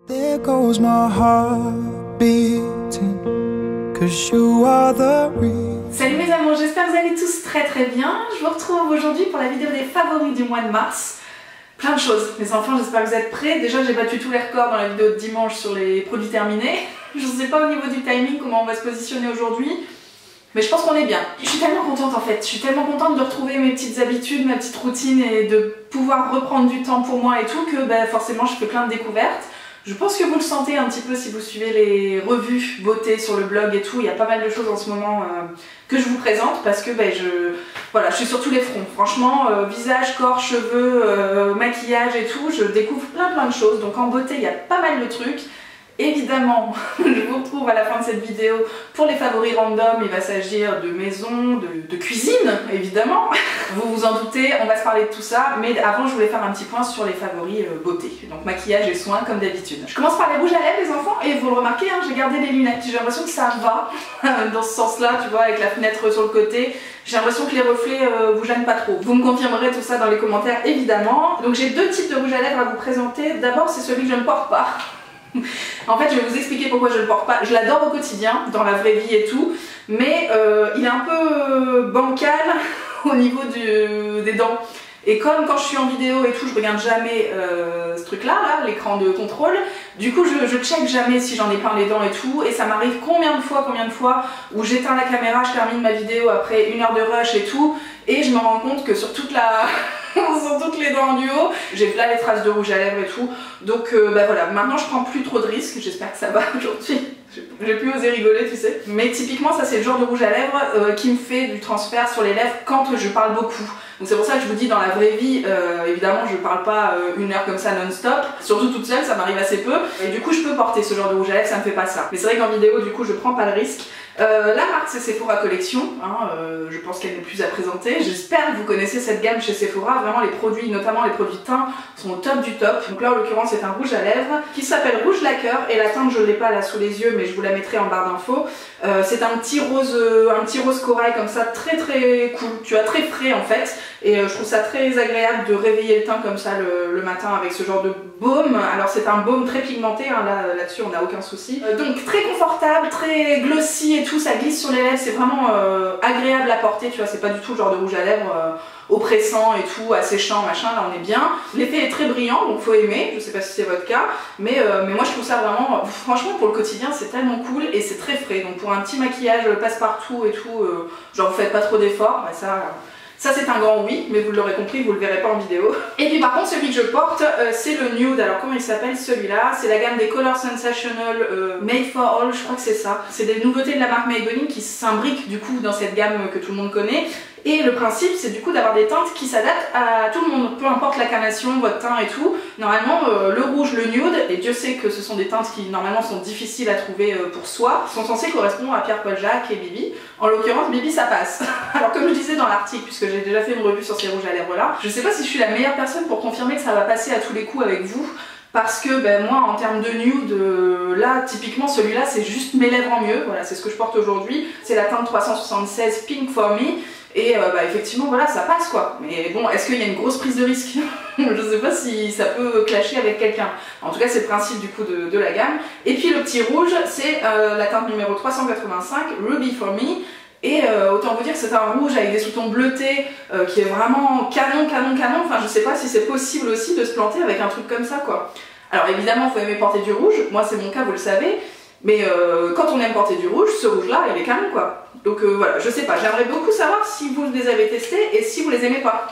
There goes my heart beating, 'cause you are the reason. Salut mes amours, j'espère que vous allez tous très bien. Je vous retrouve aujourd'hui pour la vidéo des favoris du mois de mars. Plein de choses, mes enfants, j'espère que vous êtes prêts. Déjà j'ai battu tous les records dans la vidéo de dimanche sur les produits terminés. Je ne sais pas au niveau du timing comment on va se positionner aujourd'hui, mais je pense qu'on est bien. Je suis tellement contente en fait, je suis tellement contente de retrouver mes petites habitudes, ma petite routine et de pouvoir reprendre du temps pour moi et tout que forcément je fais plein de découvertes. Je pense que vous le sentez un petit peu si vous suivez les revues beauté sur le blog et tout. Il y a pas mal de choses en ce moment que je vous présente parce que voilà, je suis sur tous les fronts. Franchement, visage, corps, cheveux, maquillage et tout, je découvre plein de choses. Donc en beauté, il y a pas mal de trucs. Évidemment, je vous retrouve à la fin de cette vidéo pour les favoris random. Il va s'agir de maison, de cuisine, évidemment. Vous vous en doutez, on va se parler de tout ça. Mais avant, je voulais faire un petit point sur les favoris beauté. Donc maquillage et soins comme d'habitude. Je commence par les rouges à lèvres, les enfants. Et vous le remarquez, hein, j'ai gardé les lunettes. J'ai l'impression que ça va dans ce sens-là, tu vois, avec la fenêtre sur le côté. J'ai l'impression que les reflets vous gênent pas trop. Vous me confirmerez tout ça dans les commentaires, évidemment. Donc j'ai deux types de rouge à lèvres à vous présenter. D'abord, c'est celui que je ne porte pas. En fait, je vais vous expliquer pourquoi je ne le porte pas. Je l'adore au quotidien, dans la vraie vie et tout, mais il est un peu bancal au niveau des dents. Et comme quand je suis en vidéo et tout, je regarde jamais ce truc-là, l'écran de contrôle, du coup je check jamais si j'en ai plein les dents et tout, et ça m'arrive combien de fois où j'éteins la caméra, je termine ma vidéo après 1 heure de rush et tout, et je me rends compte que sur toute la... sur toutes les dents du haut, j'ai là les traces de rouge à lèvres et tout, donc voilà, maintenant je prends plus trop de risques, j'espère que ça va aujourd'hui. J'ai plus osé rigoler, tu sais. Mais typiquement, ça c'est le genre de rouge à lèvres qui me fait du transfert sur les lèvres quand je parle beaucoup. Donc c'est pour ça que je vous dis, dans la vraie vie, évidemment, je parle pas 1 heure comme ça non-stop. Surtout toute seule, ça m'arrive assez peu. Et du coup, je peux porter ce genre de rouge à lèvres, ça me fait pas ça. Mais c'est vrai qu'en vidéo, du coup, je prends pas le risque. La marque c'est Sephora Collection, hein, je pense qu'elle n'est plus à présenter. J'espère que vous connaissez cette gamme chez Sephora. Vraiment les produits, notamment les produits teint, sont au top du top. Donc là en l'occurrence c'est un rouge à lèvres qui s'appelle Rouge Lacquer, et la teinte je l'ai pas là sous les yeux mais je vous la mettrai en barre d'infos. C'est un petit rose corail comme ça, très cool, tu vois, très frais en fait. Et je trouve ça très agréable de réveiller le teint comme ça le matin avec ce genre de baume. Alors c'est un baume très pigmenté, hein, là-dessus on n'a aucun souci. Donc très confortable, très glossy et tout, ça glisse sur les lèvres, c'est vraiment agréable à porter, tu vois, c'est pas du tout le genre de rouge à lèvres oppressant et tout, asséchant, machin, là on est bien. L'effet est très brillant, donc faut aimer, je sais pas si c'est votre cas, mais moi je trouve ça vraiment, franchement pour le quotidien c'est tellement cool et c'est très frais, donc pour un petit maquillage passe-partout et tout, genre vous faites pas trop d'efforts, ça c'est un grand oui, mais vous l'aurez compris, vous le verrez pas en vidéo. Et puis par contre celui que je porte, c'est le nude. Alors comment il s'appelle celui-là? C'est la gamme des Color Sensational Made for All, je crois que c'est ça. C'est des nouveautés de la marque Maybelline qui s'imbriquent du coup dans cette gamme que tout le monde connaît. Et le principe c'est du coup d'avoir des teintes qui s'adaptent à tout le monde, peu importe la carnation, votre teint et tout. Normalement le rouge, le nude, et Dieu sait que ce sont des teintes qui normalement sont difficiles à trouver pour soi, sont censées correspondre à Pierre Paul Jacques et Bibi. En l'occurrence Bibi ça passe. Alors comme je disais dans l'article, puisque j'ai déjà fait une revue sur ces rouges à lèvres là, je sais pas si je suis la meilleure personne pour confirmer que ça va passer à tous les coups avec vous. Parce que moi en termes de nude, là typiquement celui-là c'est juste mes lèvres en mieux, voilà c'est ce que je porte aujourd'hui. C'est la teinte 376 Pink for Me. Et effectivement voilà ça passe quoi, mais bon est-ce qu'il y a une grosse prise de risque? Je sais pas si ça peut clasher avec quelqu'un. En tout cas c'est le principe du coup de la gamme. Et puis le petit rouge c'est la teinte numéro 385 Ruby for Me. Et autant vous dire que c'est un rouge avec des sous-tons bleutés qui est vraiment canon. Enfin je sais pas si c'est possible aussi de se planter avec un truc comme ça quoi. Alors évidemment faut aimer porter du rouge, moi c'est mon cas vous le savez. Mais quand on aime porter du rouge, ce rouge là il est canon quoi. Donc voilà, je sais pas, j'aimerais beaucoup savoir si vous les avez testés et si vous les aimez pas.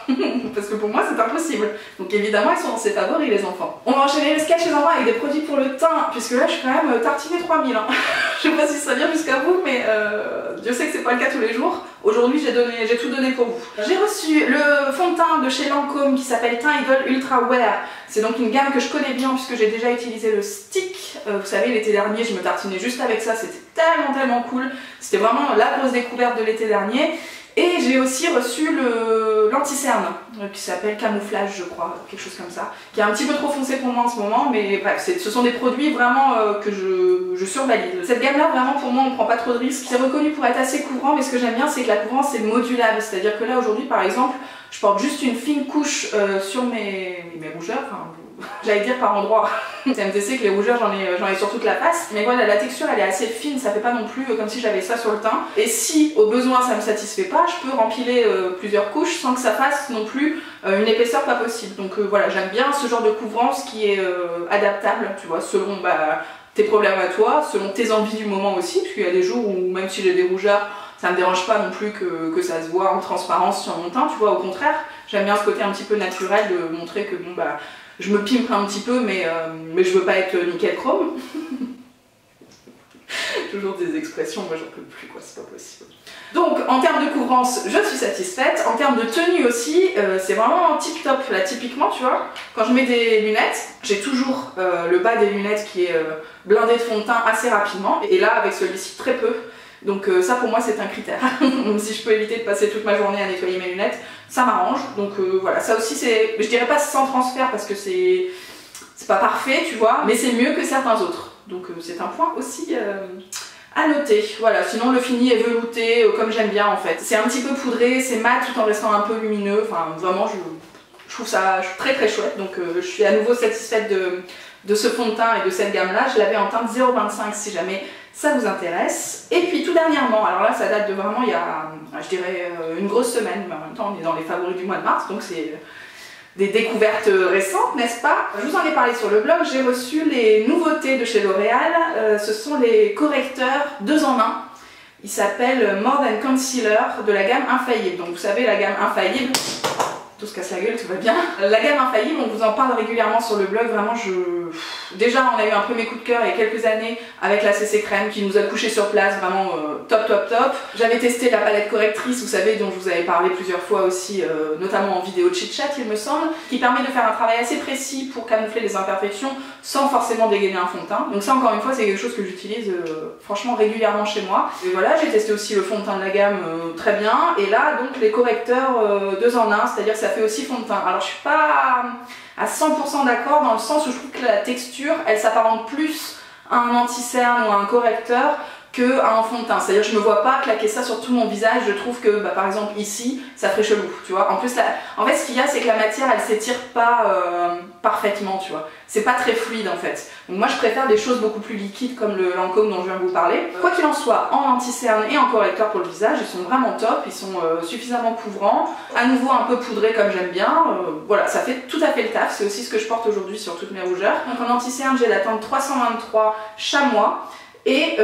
Parce que pour moi c'est impossible. Donc évidemment ils sont dans ses favoris les enfants. On va enchaîner le sketch les enfants avec des produits pour le teint, puisque là je suis quand même tartinée 3000 hein. Je sais pas si ça vient jusqu'à vous, mais Dieu sait que c'est pas le cas tous les jours. Aujourd'hui j'ai tout donné pour vous. J'ai reçu le fond de teint de chez Lancôme qui s'appelle Teint Evil Ultra Wear. C'est donc une gamme que je connais bien puisque j'ai déjà utilisé le stick. Vous savez l'été dernier je me tartinais juste avec ça, c'était tellement cool. C'était vraiment la grosse découverte de l'été dernier. Et j'ai aussi reçu l'anti-cerne qui s'appelle Camouflage je crois, quelque chose comme ça, qui est un petit peu trop foncé pour moi en ce moment, mais bref, ce sont des produits vraiment que je survalide. Cette gamme là vraiment pour moi on prend pas trop de risques, c'est reconnu pour être assez couvrant, mais ce que j'aime bien c'est que la couvrance est modulable, c'est à dire que là aujourd'hui par exemple je porte juste une fine couche sur mes rougeurs, enfin j'allais dire par endroit. CMTC que les rougeurs j'en ai sur toute la face, mais voilà, la texture elle est assez fine, ça fait pas non plus comme si j'avais ça sur le teint. Et si au besoin ça me satisfait pas, je peux rempiler plusieurs couches sans que ça fasse non plus une épaisseur pas possible. Donc voilà, j'aime bien ce genre de couvrance qui est adaptable, tu vois, selon tes problèmes à toi, selon tes envies du moment aussi, parce qu'il y a des jours où même si j'ai des rougeurs, ça me dérange pas non plus que ça se voit en transparence sur mon teint, tu vois, au contraire, j'aime bien ce côté un petit peu naturel de montrer que bon bah je me pimpe un petit peu mais je veux pas être nickel chrome. Toujours des expressions, moi j'en peux plus quoi, c'est pas possible. Donc en termes de couvrance, je suis satisfaite. En termes de tenue aussi, c'est vraiment tip top. Là typiquement, tu vois, quand je mets des lunettes, j'ai toujours le bas des lunettes qui est blindé de fond de teint assez rapidement. Et là avec celui-ci très peu. Donc ça pour moi c'est un critère. Si je peux éviter de passer toute ma journée à nettoyer mes lunettes, ça m'arrange. Donc voilà, ça aussi c'est, je dirais pas sans transfert parce que c'est pas parfait, tu vois, mais c'est mieux que certains autres. Donc c'est un point aussi à noter. Voilà, sinon le fini est velouté comme j'aime bien en fait. C'est un petit peu poudré, c'est mat tout en restant un peu lumineux. Enfin vraiment je trouve ça très très chouette. Donc je suis à nouveau satisfaite de ce fond de teint et de cette gamme là. Je l'avais en teinte 0,25 si jamais ça vous intéresse. Et puis tout dernièrement, alors là ça date de vraiment il y a je dirais une grosse semaine, mais en même temps on est dans les favoris du mois de mars, donc c'est des découvertes récentes, n'est-ce pas? Je vous en ai parlé sur le blog, j'ai reçu les nouveautés de chez L'Oréal, ce sont les correcteurs 2 en 1. Ils s'appellent More Than Concealer de la gamme Infaillible. Donc vous savez la gamme Infaillible, tout se casse la gueule, tout va bien. La gamme Infaillible, on vous en parle régulièrement sur le blog, vraiment déjà on a eu un peu mes coups de cœur il y a quelques années avec la CC Crème qui nous a couché sur place, vraiment top top top. J'avais testé la palette correctrice, vous savez, dont je vous avais parlé plusieurs fois aussi, notamment en vidéo chit chat il me semble, qui permet de faire un travail assez précis pour camoufler les imperfections sans forcément dégainer un fond de teint. Donc ça encore une fois c'est quelque chose que j'utilise franchement régulièrement chez moi. Et voilà, j'ai testé aussi le fond de teint de la gamme très bien, et là donc les correcteurs 2 en 1, c'est-à-dire que ça fait aussi fond de teint. Alors je suis pas à 100% d'accord dans le sens où je trouve que la texture elle s'apparente plus à un anti-cerne ou à un correcteur qu'à un fond de teint. C'est-à-dire je me vois pas claquer ça sur tout mon visage, je trouve que par exemple ici ça ferait chelou, tu vois. En plus en fait ce qu'il y a c'est que la matière elle s'étire pas parfaitement, tu vois. C'est pas très fluide en fait. Donc moi je préfère des choses beaucoup plus liquides comme le Lancôme dont je viens de vous parler. Quoi qu'il en soit, en anti-cerne et en correcteur pour le visage, ils sont vraiment top, ils sont suffisamment couvrants, à nouveau un peu poudrés comme j'aime bien. Voilà, ça fait tout à fait le taf, c'est aussi ce que je porte aujourd'hui sur toutes mes rougeurs. Donc en anti-cerne j'ai la teinte 323 Chamois. Et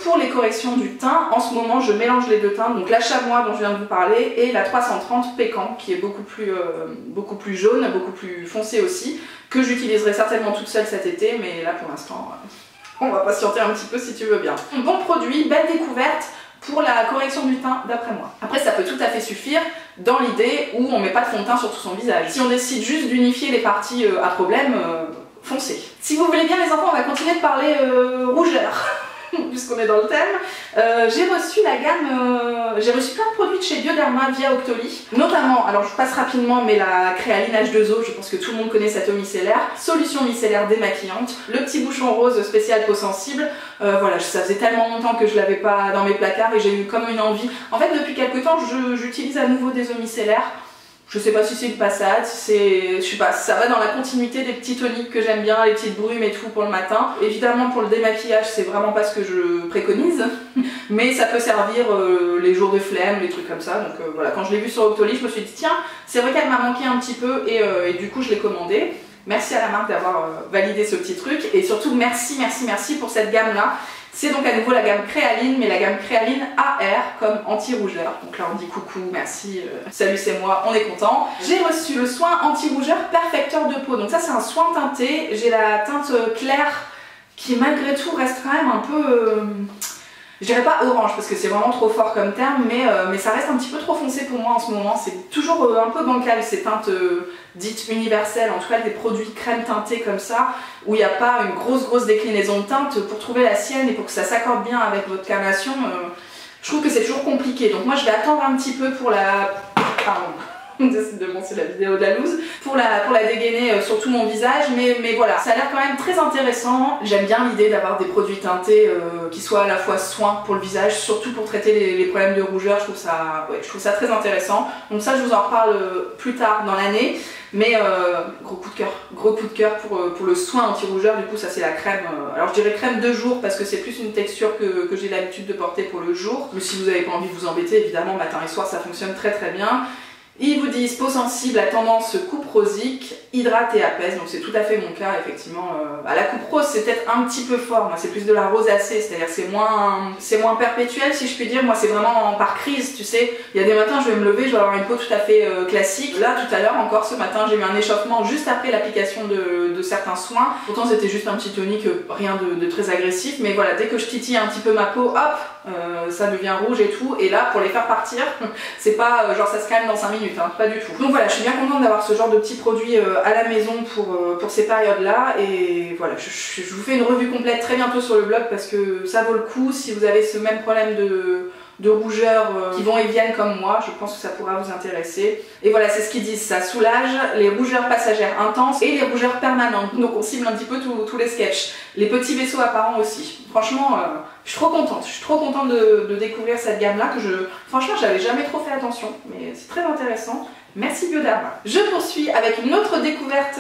pour les corrections du teint, en ce moment je mélange les deux teintes, donc la Chamois dont je viens de vous parler et la 330 Pécan qui est beaucoup plus jaune, beaucoup plus foncé aussi, que j'utiliserai certainement toute seule cet été, mais là pour l'instant on va patienter un petit peu si tu veux bien. Bon produit, belle découverte pour la correction du teint d'après moi. Après ça peut tout à fait suffire dans l'idée où on met pas de fond de teint sur tout son visage. Si on décide juste d'unifier les parties à problème, foncez. Si vous voulez bien les enfants, on va continuer de parler rougeur. Puisqu'on est dans le thème, j'ai reçu la gamme, j'ai reçu plein de produits de chez Bioderma via Octoly, notamment, alors je passe rapidement, mais la Créaline H2O, je pense que tout le monde connaît cette eau micellaire, solution micellaire démaquillante, le petit bouchon rose spécial peau sensible, voilà, ça faisait tellement longtemps que je l'avais pas dans mes placards et j'ai eu comme une envie. En fait, depuis quelques temps, j'utilise à nouveau des eaux micellaires. Je sais pas si c'est une passade, je sais pas, ça va dans la continuité des petits toniques que j'aime bien, les petites brumes et tout pour le matin. Évidemment pour le démaquillage c'est vraiment pas ce que je préconise, mais ça peut servir les jours de flemme, les trucs comme ça. Donc voilà, quand je l'ai vu sur Octoly, je me suis dit tiens, c'est vrai qu'elle m'a manqué un petit peu et du coup je l'ai commandé. Merci à la marque d'avoir validé ce petit truc et surtout merci pour cette gamme là. C'est donc à nouveau la gamme Créaline, mais la gamme Créaline AR comme anti-rougeur. Donc là on dit coucou, merci, salut c'est moi, on est content. J'ai reçu le soin anti-rougeur perfecteur de peau. Donc ça c'est un soin teinté, j'ai la teinte claire qui malgré tout reste quand même un peu... je dirais pas orange parce que c'est vraiment trop fort comme terme, mais ça reste un petit peu trop foncé pour moi en ce moment. C'est toujours un peu bancal ces teintes dites universelles, en tout cas des produits crème teintés comme ça, où il n'y a pas une grosse déclinaison de teinte pour trouver la sienne et pour que ça s'accorde bien avec votre carnation. Je trouve que c'est toujours compliqué. Donc moi je vais attendre un petit peu pour la... Pardon. Décidément c'est la vidéo de la loose, pour la dégainer sur tout mon visage, mais voilà, ça a l'air quand même très intéressant. J'aime bien l'idée d'avoir des produits teintés qui soient à la fois soins pour le visage, surtout pour traiter les problèmes de rougeur. Je trouve ça très intéressant, donc ça je vous en reparle plus tard dans l'année. Mais gros coup de cœur pour le soin anti-rougeur. Du coup ça c'est la crème, alors je dirais crème de jour parce que c'est plus une texture que j'ai l'habitude de porter pour le jour. Mais si vous n'avez pas envie de vous embêter, évidemment matin et soir ça fonctionne très bien. Ils vous disent peau sensible à tendance coupe rosique, hydrate et apaise, donc c'est tout à fait mon cas effectivement. La coupe rose c'est peut-être un petit peu fort, moi c'est plus de la rosacée, c'est-à-dire c'est moins perpétuel si je puis dire, moi c'est vraiment par crise, tu sais. Il y a des matins je vais me lever, je vais avoir une peau tout à fait classique. Là tout à l'heure encore ce matin j'ai eu un échauffement juste après l'application de certains soins. Pourtant c'était juste un petit tonique, rien de très agressif, mais voilà, dès que je titille un petit peu ma peau, hop, ça devient rouge et tout, et là pour les faire partir, c'est pas genre ça se calme dans 5 minutes. Hein, pas du tout. Donc voilà, je suis bien contente d'avoir ce genre de petits produits à la maison pour ces périodes-là. Et voilà, je vous fais une revue complète très bientôt sur le blog parce que ça vaut le coup. Si vous avez ce même problème de rougeur qui vont et viennent comme moi, je pense que ça pourra vous intéresser. Et voilà, c'est ce qu'ils disent, ça soulage les rougeurs passagères intenses et les rougeurs permanentes. Donc on cible un petit peu tous les sketchs. Les petits vaisseaux apparents aussi. Franchement, je suis trop contente de découvrir cette gamme-là que franchement, j'avais jamais trop fait attention, mais c'est très intéressant. Merci Bioderma. Je poursuis avec une autre découverte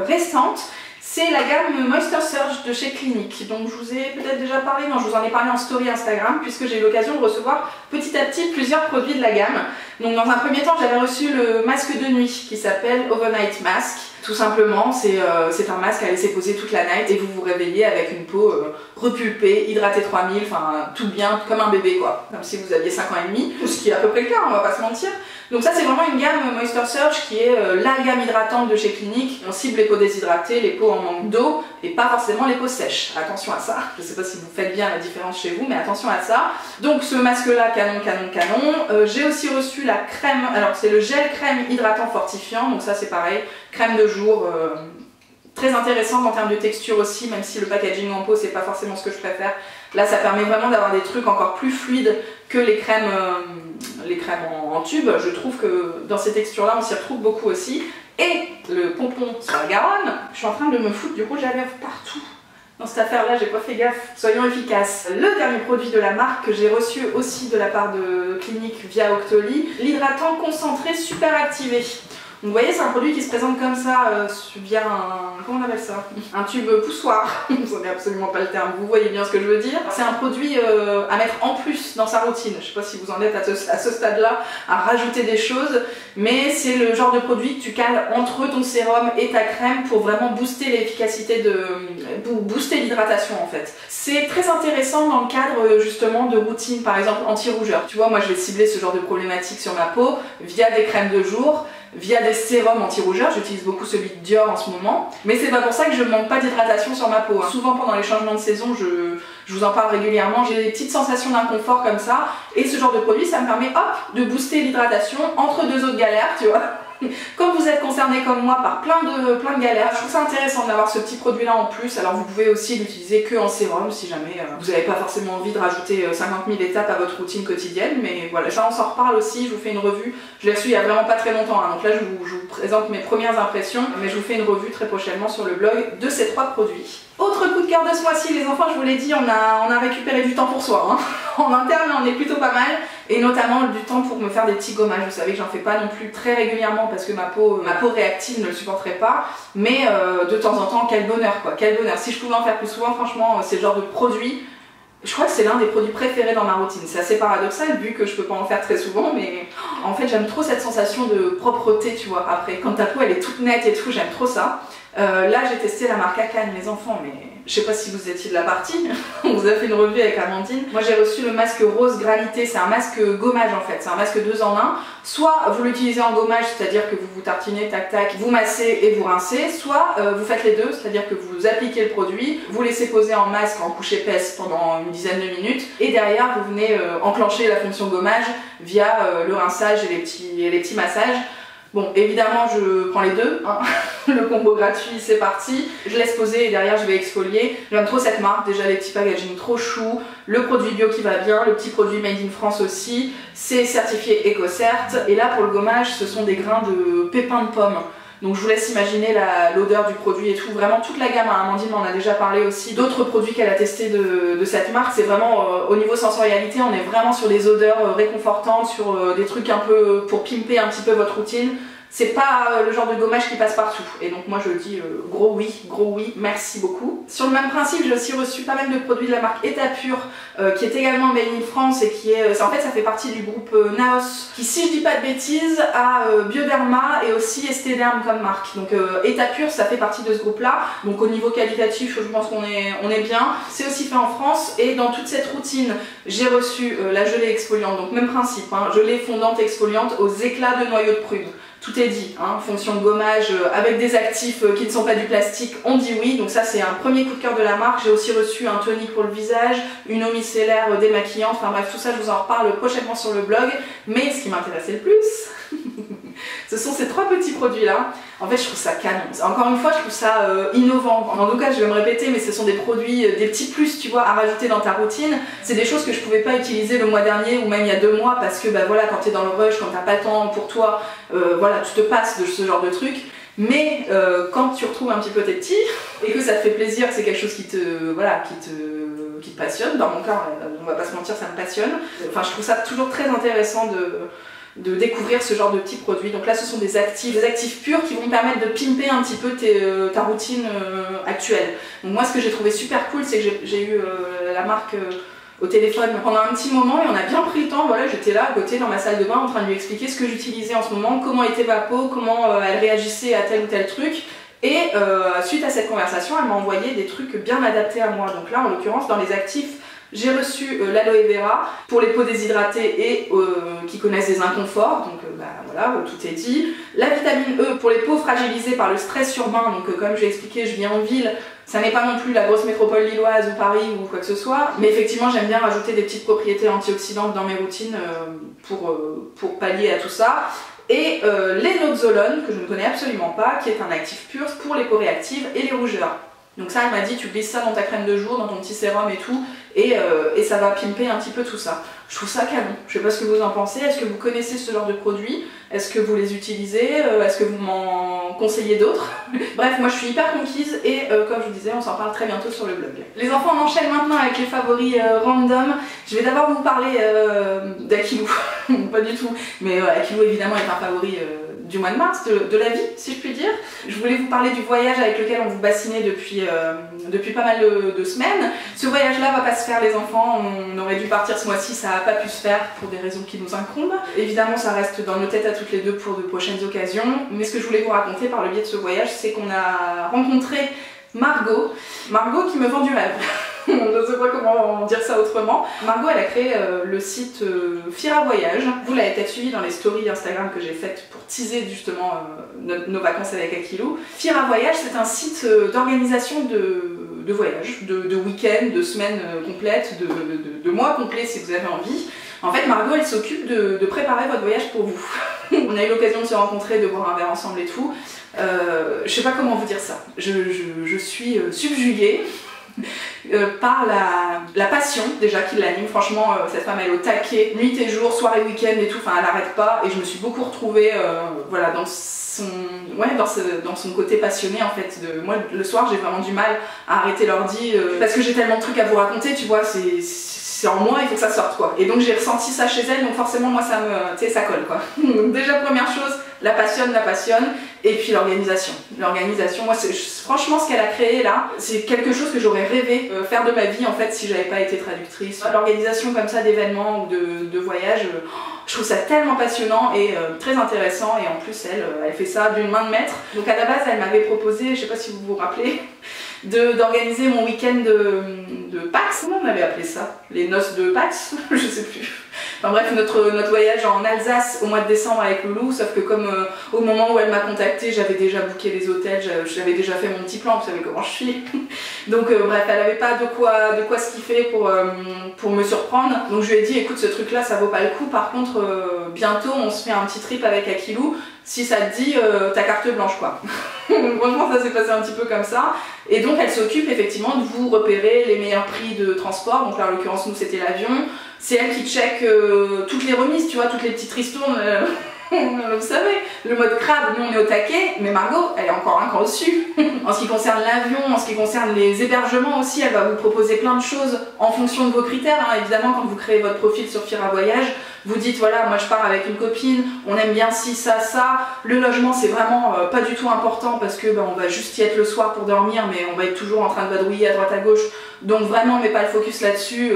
récente. C'est la gamme Moisture Surge de chez Clinique. Donc je vous ai peut-être déjà parlé, non je vous en ai parlé en story Instagram puisque j'ai eu l'occasion de recevoir petit à petit plusieurs produits de la gamme. Donc dans un premier temps j'avais reçu le masque de nuit qui s'appelle Overnight Mask. Tout simplement c'est un masque à laisser poser toute la night et vous vous réveillez avec une peau repulpée, hydratée 3000, enfin tout bien comme un bébé quoi. Comme si vous aviez 5 ans et demi, ce qui est à peu près le cas, on va pas se mentir. Donc ça c'est vraiment une gamme Moisture Surge qui est la gamme hydratante de chez Clinique. On cible les peaux déshydratées, les peaux en manque d'eau et pas forcément les peaux sèches. Attention à ça, je sais pas si vous faites bien la différence chez vous, mais attention à ça. Donc ce masque là, canon. J'ai aussi reçu la crème, alors c'est le gel crème hydratant fortifiant, donc ça c'est pareil, crème de jour. Très intéressante en termes de texture aussi, même si le packaging en peau c'est pas forcément ce que je préfère. Là ça permet vraiment d'avoir des trucs encore plus fluides que les crèmes en tube. Je trouve que dans ces textures là on s'y retrouve beaucoup aussi. Et le pompon sur la Garonne, je suis en train de me foutre du rouge à lèvres partout. Dans cette affaire là j'ai pas fait gaffe, soyons efficaces. Le dernier produit de la marque que j'ai reçu aussi de la part de Clinique via Octoly, l'hydratant concentré super activé. Donc vous voyez c'est un produit qui se présente comme ça via un... comment on appelle ça? Un tube poussoir, ce n'est absolument pas le terme, vous voyez bien ce que je veux dire. C'est un produit à mettre en plus dans sa routine, je sais pas si vous en êtes à ce stade-là, à rajouter des choses, mais c'est le genre de produit que tu cales entre ton sérum et ta crème pour vraiment booster l'efficacité booster l'hydratation en fait. C'est très intéressant dans le cadre justement de routine par exemple anti-rougeur. Tu vois moi je vais cibler ce genre de problématique sur ma peau via des crèmes de jour, via des sérums anti-rougeur, j'utilise beaucoup celui de Dior en ce moment, mais c'est pas pour ça que je ne manque pas d'hydratation sur ma peau. Hein. Souvent pendant les changements de saison, je vous en parle régulièrement, j'ai des petites sensations d'inconfort comme ça, et ce genre de produit ça me permet hop de booster l'hydratation entre deux autres galères, tu vois. Comme vous êtes concerné comme moi par plein de galères, je trouve ça intéressant d'avoir ce petit produit là en plus. Alors vous pouvez aussi l'utiliser que en sérum si jamais vous n'avez pas forcément envie de rajouter 50 000 étapes à votre routine quotidienne, mais voilà, ça on s'en reparle aussi, je vous fais une revue. Je l'ai reçu il y a vraiment pas très longtemps, hein. Donc là je vous présente mes premières impressions, mais je vous fais une revue très prochainement sur le blog de ces 3 produits. Autre coup de cœur de ce mois-ci, les enfants, je vous l'ai dit, on a récupéré du temps pour soi. Hein. En interne, on est plutôt pas mal, et notamment du temps pour me faire des petits gommages. Vous savez que j'en fais pas non plus très régulièrement parce que ma peau réactive ne le supporterait pas, mais de temps en temps, quel bonheur quoi, quel bonheur. Si je pouvais en faire plus souvent, franchement, c'est le genre de produit. Je crois que c'est l'un des produits préférés dans ma routine. C'est assez paradoxal vu que je peux pas en faire très souvent, mais en fait j'aime trop cette sensation de propreté, tu vois, après. Quand ta peau elle est toute nette et tout, j'aime trop ça. Là j'ai testé la marque Akan les enfants, mais je sais pas si vous étiez de la partie, on vous a fait une revue avec Amandine. Moi j'ai reçu le masque rose gravité, c'est un masque gommage en fait, c'est un masque 2 en 1. Soit vous l'utilisez en gommage, c'est-à-dire que vous vous tartinez, tac tac, vous massez et vous rincez, soit vous faites les deux, c'est-à-dire que vous appliquez le produit, vous laissez poser en masque en couche épaisse pendant une dizaine de minutes, et derrière vous venez enclencher la fonction gommage via le rinçage et les petits massages. Bon, évidemment, je prends les deux, hein. Le combo gratuit, c'est parti. Je laisse poser et derrière, je vais exfolier. J'aime trop cette marque, déjà les petits packaging trop chou, le produit bio qui va bien, le petit produit made in France aussi. C'est certifié EcoCert. Et là, pour le gommage, ce sont des grains de pépins de pomme. Donc je vous laisse imaginer l'odeur du produit et tout, vraiment toute la gamme, hein. Amandine m'en a déjà parlé aussi, d'autres produits qu'elle a testés de cette marque, c'est vraiment au niveau sensorialité, on est vraiment sur des odeurs réconfortantes, sur des trucs un peu pour pimper un petit peu votre routine. C'est pas le genre de gommage qui passe partout. Et donc moi je dis gros oui, merci beaucoup. Sur le même principe, j'ai aussi reçu pas mal de produits de la marque Etapure, qui est également made in France et qui est... en fait ça fait partie du groupe Naos, qui si je dis pas de bêtises, a Bioderma et aussi Esthederm comme marque. Donc Etapure ça fait partie de ce groupe là. Donc au niveau qualitatif, je pense qu'on est bien. C'est aussi fait en France et dans toute cette routine, j'ai reçu la gelée exfoliante. Donc même principe, hein, gelée fondante exfoliante aux éclats de noyau de prune. Tout est dit, hein, fonction de gommage avec des actifs qui ne sont pas du plastique, on dit oui. Donc ça c'est un premier coup de cœur de la marque. J'ai aussi reçu un tonique pour le visage, une eau micellaire démaquillante, enfin bref tout ça je vous en reparle prochainement sur le blog. Mais ce qui m'intéressait le plus, ce sont ces 3 petits produits là. En fait je trouve ça canon. Encore une fois je trouve ça innovant. En tout cas je vais me répéter mais ce sont des produits, des petits plus tu vois à rajouter dans ta routine. C'est des choses que je pouvais pas utiliser le mois dernier ou même il y a 2 mois parce que bah voilà quand tu es dans le rush, quand t'as pas le temps pour toi, voilà tu te passes de ce genre de trucs. Mais quand tu retrouves un petit peu tes petits et que ça te fait plaisir, que c'est quelque chose qui te, voilà, qui te passionne, dans mon cas on va pas se mentir ça me passionne. Enfin je trouve ça toujours très intéressant de découvrir ce genre de petits produits. Donc là ce sont des actifs purs qui vont me permettre de pimper un petit peu ta routine actuelle. Donc moi ce que j'ai trouvé super cool c'est que j'ai eu la marque au téléphone pendant un petit moment et on a bien pris le temps, voilà j'étais là à côté dans ma salle de bain en train de lui expliquer ce que j'utilisais en ce moment, comment était ma peau, comment elle réagissait à tel ou tel truc. Et suite à cette conversation elle m'a envoyé des trucs bien adaptés à moi. Donc là en l'occurrence dans les actifs j'ai reçu l'aloe vera pour les peaux déshydratées et qui connaissent des inconforts, donc bah, voilà, tout est dit. La vitamine E pour les peaux fragilisées par le stress urbain, donc comme je l'ai expliqué, je vis en ville, ça n'est pas non plus la grosse métropole lilloise ou Paris ou quoi que ce soit, mais effectivement j'aime bien rajouter des petites propriétés antioxydantes dans mes routines pour pallier à tout ça. Et l'énoxolone, que je ne connais absolument pas, qui est un actif pur pour les peaux réactives et les rougeurs. Donc ça elle m'a dit tu glisses ça dans ta crème de jour, dans ton petit sérum et tout, et ça va pimper un petit peu tout ça. Je trouve ça canon. Je sais pas ce que vous en pensez, est-ce que vous connaissez ce genre de produits? Est-ce que vous les utilisez? Est-ce que vous m'en conseillez d'autres? Bref, moi je suis hyper conquise et comme je vous disais, on s'en parle très bientôt sur le blog. Les enfants, on enchaîne maintenant avec les favoris random. Je vais d'abord vous parler d'Akilou, pas du tout, mais Akilou évidemment est un favori du mois de mars, de la vie si je puis dire. Je voulais vous parler du voyage avec lequel on vous bassinait depuis pas mal de semaines. Ce voyage là va pas se faire les enfants, on aurait dû partir ce mois-ci, ça n'a pas pu se faire pour des raisons qui nous incombent. Évidemment ça reste dans nos têtes à toutes les deux pour de prochaines occasions, mais ce que je voulais vous raconter par le biais de ce voyage c'est qu'on a rencontré Margot qui me vend du rêve. Je ne sais pas comment dire ça autrement. Margot elle a créé le site Fira Voyage. Vous l'avez peut-être suivi dans les stories Instagram que j'ai faites pour teaser justement nos vacances avec Akilou. Fira Voyage c'est un site d'organisation de voyages, de week-ends, de semaines complètes, de mois complets si vous avez envie. En fait Margot elle s'occupe de préparer votre voyage pour vous. On a eu l'occasion de se rencontrer, de boire un verre ensemble et tout. Je sais pas comment vous dire ça. Je suis subjuguée par la passion déjà qui l'anime. Franchement cette femme elle est au taquet, nuit et jour, soirée, week-end et tout, enfin elle n'arrête pas et je me suis beaucoup retrouvée voilà, dans son côté passionné en fait. Moi le soir j'ai vraiment du mal à arrêter l'ordi parce que j'ai tellement de trucs à vous raconter, tu vois, c'est en moi, il faut que ça sorte quoi. Et donc j'ai ressenti ça chez elle, donc forcément moi ça me, tu sais, ça colle quoi. Donc déjà première chose, la passionne, et puis l'organisation. L'organisation, moi franchement ce qu'elle a créé là, c'est quelque chose que j'aurais rêvé faire de ma vie en fait si j'avais pas été traductrice. L'organisation comme ça d'événements ou de voyages, je trouve ça tellement passionnant et très intéressant, et en plus elle fait ça d'une main de maître. Donc à la base elle m'avait proposé, je sais pas si vous vous rappelez, d'organiser mon week-end de Pax, comment on avait appelé ça? Les noces de Pax? Je sais plus. Enfin bref, notre voyage en Alsace au mois de décembre avec Loulou, sauf que comme au moment où elle m'a contactée, j'avais déjà booké les hôtels, j'avais déjà fait mon petit plan, vous savez comment je suis. Donc bref, elle n'avait pas de quoi se kiffer pour me surprendre. Donc je lui ai dit, écoute, ce truc là ça vaut pas le coup, par contre bientôt on se fait un petit trip avec Akilou, si ça te dit ta carte blanche quoi. Franchement ça s'est passé un petit peu comme ça. Et donc elle s'occupe effectivement de vous repérer les meilleurs prix de transport. Donc là en l'occurrence nous c'était l'avion. C'est elle qui check toutes les remises, tu vois, toutes les petites ristournes. Vous savez, le mode crabe, nous on est au taquet, mais Margot elle est encore un cran au-dessus. En ce qui concerne l'avion, en ce qui concerne les hébergements aussi, elle va vous proposer plein de choses en fonction de vos critères. Hein. Évidemment quand vous créez votre profil sur Fira Voyage, vous dites voilà, moi je pars avec une copine, on aime bien ci, ça, ça. Le logement c'est vraiment pas du tout important parce que on va juste y être le soir pour dormir, mais on va être toujours en train de vadrouiller à droite à gauche. Donc vraiment on met pas le focus là-dessus.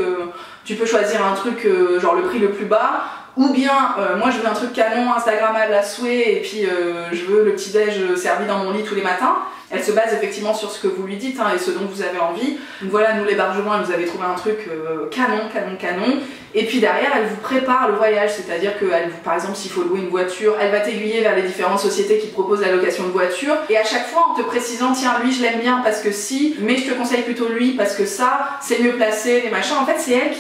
Tu peux choisir un truc genre le prix le plus bas. Ou bien, moi je veux un truc canon, instagrammable à souhait, et puis je veux le petit déj servi dans mon lit tous les matins. Elle se base effectivement sur ce que vous lui dites et ce dont vous avez envie. Donc voilà, nous l'hébergement, elle nous avait trouvé un truc canon. Et puis derrière, elle vous prépare le voyage, c'est-à-dire que par exemple, s'il faut louer une voiture, elle va t'aiguiller vers les différentes sociétés qui proposent la location de voiture. Et à chaque fois, en te précisant, tiens, lui je l'aime bien parce que si, mais je te conseille plutôt lui parce que ça, c'est mieux placé, les machins. En fait, c'est elle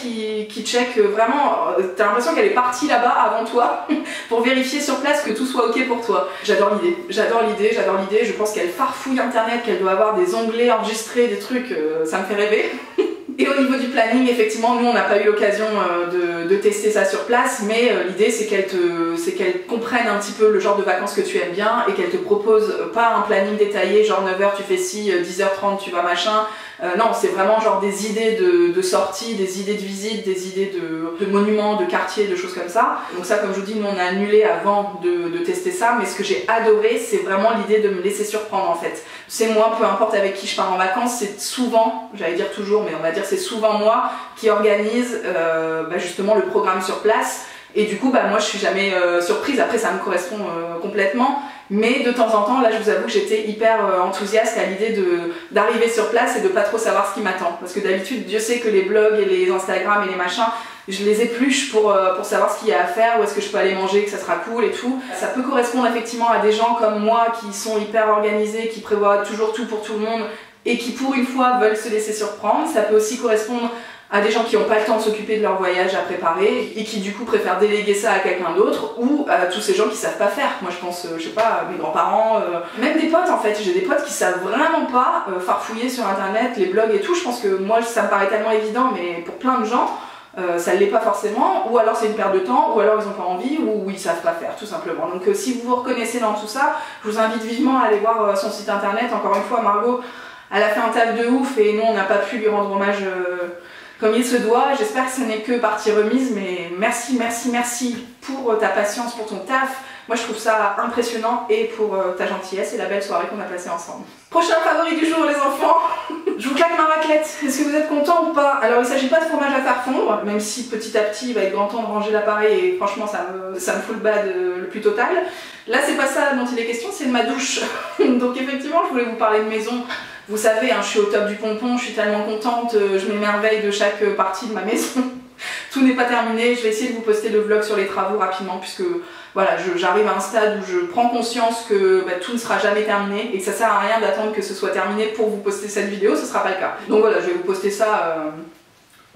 qui check vraiment. T'as l'impression qu'elle est partie là-bas avant toi pour vérifier sur place que tout soit ok pour toi. J'adore l'idée. Je pense qu'elle farfouille internet, qu'elle doit avoir des onglets enregistrés, des trucs, ça me fait rêver. Et au niveau du planning, effectivement, nous on n'a pas eu l'occasion de tester ça sur place, mais l'idée c'est qu'elle comprenne un petit peu le genre de vacances que tu aimes bien et qu'elle te propose pas un planning détaillé, genre 9h tu fais ci, 10h30 tu vas machin. Non, c'est vraiment genre des idées de sortie, des idées de visite, des idées de monuments, de quartiers, de choses comme ça. Donc ça, comme je vous dis, nous on a annulé avant de tester ça, mais ce que j'ai adoré, c'est vraiment l'idée de me laisser surprendre en fait. C'est moi, peu importe avec qui je pars en vacances, c'est souvent, j'allais dire toujours, mais on va dire c'est souvent moi qui organise justement le programme sur place. Et du coup, moi je suis jamais surprise, après ça me correspond complètement. Mais de temps en temps, là je vous avoue que j'étais hyper enthousiaste à l'idée d'arriver sur place et de pas trop savoir ce qui m'attend. Parce que d'habitude, Dieu sait que les blogs et les Instagram et les machins, je les épluche pour savoir ce qu'il y a à faire, où est-ce que je peux aller manger, que ça sera cool et tout. Ça peut correspondre effectivement à des gens comme moi qui sont hyper organisés, qui prévoient toujours tout pour tout le monde et qui pour une fois veulent se laisser surprendre. Ça peut aussi correspondre à des gens qui n'ont pas le temps de s'occuper de leur voyage à préparer et qui du coup préfèrent déléguer ça à quelqu'un d'autre, ou à tous ces gens qui savent pas faire. Moi je pense, je sais pas, mes grands-parents, même des potes en fait, j'ai des potes qui savent vraiment pas farfouiller sur internet, les blogs et tout. Je pense que moi ça me paraît tellement évident, mais pour plein de gens ça ne l'est pas forcément, ou alors c'est une perte de temps, ou alors ils n'ont pas envie, ou ils savent pas faire tout simplement. Donc si vous vous reconnaissez dans tout ça, je vous invite vivement à aller voir son site internet. Encore une fois, Margot, elle a fait un taf de ouf et nous on n'a pas pu lui rendre hommage comme il se doit. J'espère que ce n'est que partie remise, mais merci pour ta patience, pour ton taf. Moi je trouve ça impressionnant, et pour ta gentillesse et la belle soirée qu'on a passée ensemble. Prochain favori du jour les enfants, je vous claque ma raclette. Est-ce que vous êtes contents ou pas? Alors il ne s'agit pas de fromage à faire fondre, même si petit à petit il va être grand temps de ranger l'appareil et franchement ça me fout le bad le plus total. Là c'est pas ça dont il est question, c'est de ma douche. Donc effectivement je voulais vous parler de maison. Vous savez, je suis au top du pompon, je suis tellement contente, je m'émerveille de chaque partie de ma maison. Tout n'est pas terminé, je vais essayer de vous poster le vlog sur les travaux rapidement, puisque voilà, j'arrive à un stade où je prends conscience que tout ne sera jamais terminé et que ça sert à rien d'attendre que ce soit terminé pour vous poster cette vidéo, ce sera pas le cas. Donc voilà, je vais vous poster ça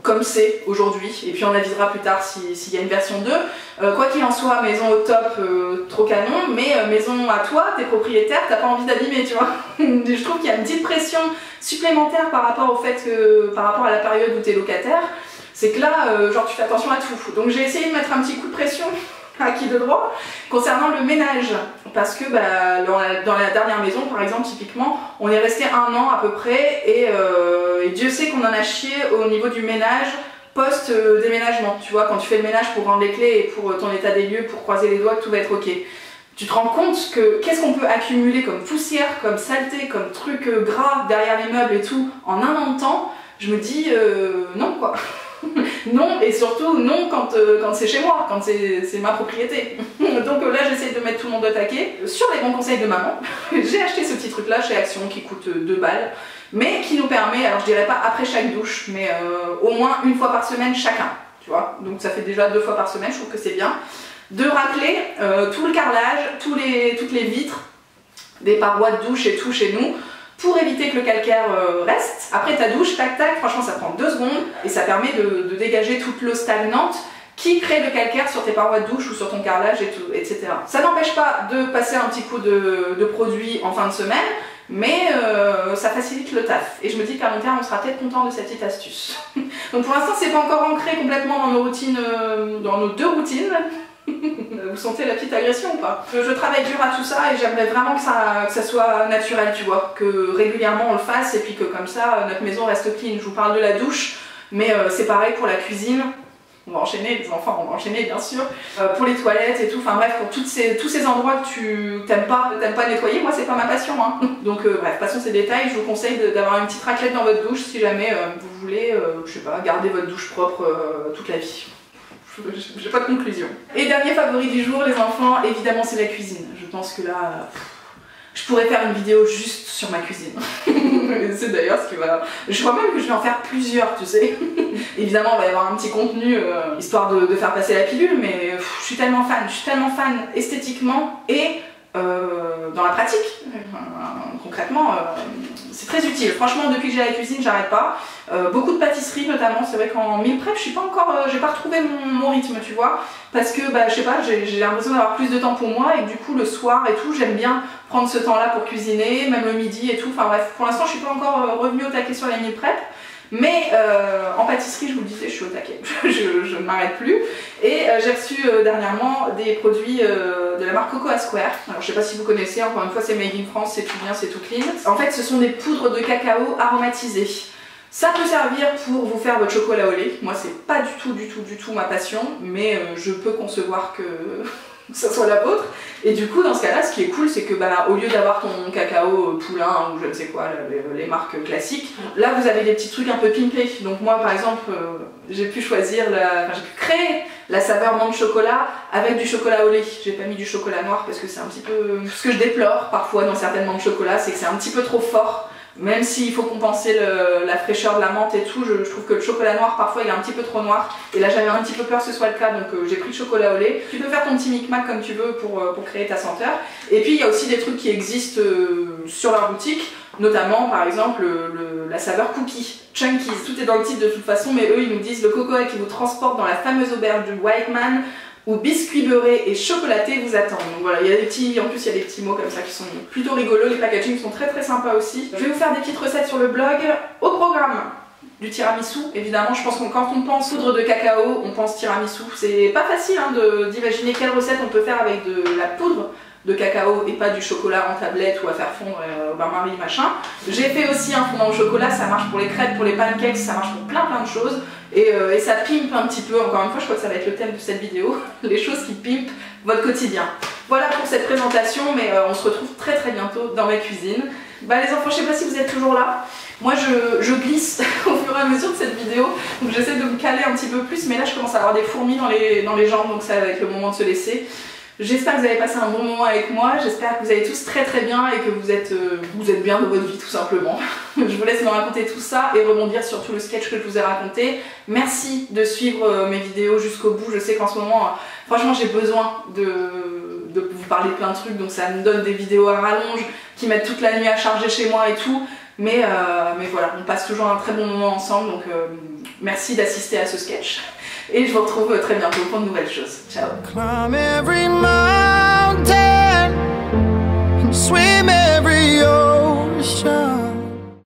comme c'est aujourd'hui, et puis on avisera plus tard s'il y a une version 2. Quoi qu'il en soit, maison au top, trop canon, mais maison à toi, t'es propriétaire, t'as pas envie d'abîmer, tu vois. Je trouve qu'il y a une petite pression supplémentaire par rapport au fait que, par rapport à la période où t'es locataire, c'est que là, genre tu fais attention à tout. Donc j'ai essayé de mettre un petit coup de pression à qui de droit concernant le ménage, parce que dans la dernière maison par exemple, typiquement on est resté 1 an à peu près, et Dieu sait qu'on en a chié au niveau du ménage post déménagement, tu vois, quand tu fais le ménage pour rendre les clés et pour ton état des lieux, pour croiser les doigts que tout va être ok. Tu te rends compte que qu'est-ce qu'on peut accumuler comme poussière, comme saleté, comme truc gras derrière les meubles et tout en 1 an de temps. Je me dis non quoi. Non, et surtout non quand c'est chez moi, quand c'est ma propriété. Donc là j'essaie de mettre tout le monde au taquet. Sur les bons conseils de maman, j'ai acheté ce petit truc là chez Action qui coûte 2 balles, mais qui nous permet, alors je dirais pas après chaque douche, mais au moins 1 fois par semaine chacun, tu vois. Donc ça fait déjà 2 fois par semaine, je trouve que c'est bien. De racler tout le carrelage, toutes les vitres, des parois de douche et tout chez nous, pour éviter que le calcaire reste. Après ta douche, tac tac, franchement ça prend 2 secondes et ça permet de dégager toute l'eau stagnante qui crée le calcaire sur tes parois de douche ou sur ton carrelage et tout, etc. Ça n'empêche pas de passer un petit coup de produit en fin de semaine, mais ça facilite le taf. Et je me dis qu'à long terme on sera peut-être content de cette petite astuce. Donc pour l'instant c'est pas encore ancré complètement dans nos routines, dans nos 2 routines. Vous sentez la petite agression ou pas? Je travaille dur à tout ça et j'aimerais vraiment que ça soit naturel, tu vois, que régulièrement on le fasse et puis que comme ça notre maison reste clean. Je vous parle de la douche, mais c'est pareil pour la cuisine. on va enchaîner, les enfants on va enchaîner bien sûr, pour les toilettes et tout, enfin bref, pour tous ces endroits que tu t'aimes pas nettoyer, moi c'est pas ma passion, hein. Donc bref, passons ces détails, je vous conseille d'avoir une petite raclette dans votre douche si jamais vous voulez, je sais pas, garder votre douche propre toute la vie. J'ai pas de conclusion. Et dernier favori du jour, les enfants, évidemment c'est la cuisine. Je pense que là, je pourrais faire une vidéo juste sur ma cuisine. C'est d'ailleurs ce qui va... Je crois même que je vais en faire plusieurs, tu sais. Évidemment, on va y avoir un petit contenu, histoire de faire passer la pilule, mais je suis tellement fan esthétiquement et dans la pratique. Concrètement, c'est très utile. Franchement, depuis que j'ai la cuisine, j'arrête pas. Beaucoup de pâtisseries notamment, c'est vrai qu'en meal prep, je suis pas encore, j'ai pas retrouvé mon rythme, tu vois, parce que bah, je sais pas, j'ai l'impression d'avoir plus de temps pour moi et du coup le soir et tout, j'aime bien prendre ce temps-là pour cuisiner, même le midi et tout. Enfin bref, pour l'instant, je suis pas encore revenue au taquet sur la meal prep. Mais en pâtisserie, je vous le disais, je suis au taquet, je ne m'arrête plus. Et j'ai reçu dernièrement des produits de la marque Cocoa Square. Alors je sais pas si vous connaissez, encore une fois c'est made in France, c'est tout bien, c'est tout clean. En fait ce sont des poudres de cacao aromatisées. Ça peut servir pour vous faire votre chocolat au lait. Moi c'est pas du tout ma passion, mais je peux concevoir que ça soit la vôtre. Et du coup dans ce cas là ce qui est cool c'est que bah, au lieu d'avoir ton cacao poulain ou je ne sais quoi, les marques classiques, là vous avez des petits trucs un peu pimpés. Donc moi par exemple j'ai pu choisir, j'ai pu créer la saveur menthe chocolat avec du chocolat au lait. J'ai pas mis du chocolat noir parce que c'est un petit peu... Ce que je déplore parfois dans certaines menthes chocolat, c'est que c'est un petit peu trop fort. Même s'il faut compenser la fraîcheur de la menthe et tout, je trouve que le chocolat noir parfois il est un petit peu trop noir. Et là j'avais un petit peu peur que ce soit le cas, donc j'ai pris le chocolat au lait. Tu peux faire ton petit micmac comme tu veux pour créer ta senteur. Et puis il y a aussi des trucs qui existent sur leur boutique, notamment par exemple la saveur cookie, Chunkies. Tout est dans le titre de toute façon, mais eux ils nous disent le cocoa qui vous transporte dans la fameuse auberge du White Man, où biscuits beurrés et chocolatés vous attendent. Donc voilà, il y a des petits, en plus il y a des petits mots comme ça qui sont plutôt rigolos, les packagings sont très sympas aussi. Je vais vous faire des petites recettes sur le blog. Au programme du tiramisu, évidemment, je pense que quand on pense poudre de cacao, on pense tiramisu. C'est pas facile hein, d'imaginer quelle recette on peut faire avec de la poudre de cacao et pas du chocolat en tablette ou à faire fondre au bain-marie machin. J'ai fait aussi un fondant au chocolat, ça marche pour les crêpes, pour les pancakes, ça marche pour plein de choses. Et ça pimpe un petit peu, encore une fois je crois que ça va être le thème de cette vidéo, les choses qui pimpent votre quotidien. Voilà pour cette présentation, mais on se retrouve très bientôt dans ma cuisine. Bah les enfants, je sais pas si vous êtes toujours là. Moi je glisse au fur et à mesure de cette vidéo, donc j'essaie de me caler un petit peu plus, mais là je commence à avoir des fourmis dans les jambes, donc ça va être le moment de se laisser. J'espère que vous avez passé un bon moment avec moi, j'espère que vous allez tous très bien et que vous êtes bien dans votre vie tout simplement. Je vous laisse me raconter tout ça et rebondir sur tout le sketch que je vous ai raconté. Merci de suivre mes vidéos jusqu'au bout, je sais qu'en ce moment, franchement j'ai besoin de vous parler de plein de trucs, donc ça me donne des vidéos à rallonge qui mettent toute la nuit à charger chez moi et tout. Mais voilà, on passe toujours un très bon moment ensemble, donc merci d'assister à ce sketch. Et je vous retrouve très bientôt pour de nouvelles choses. Ciao. Climb every mountain and swim every ocean.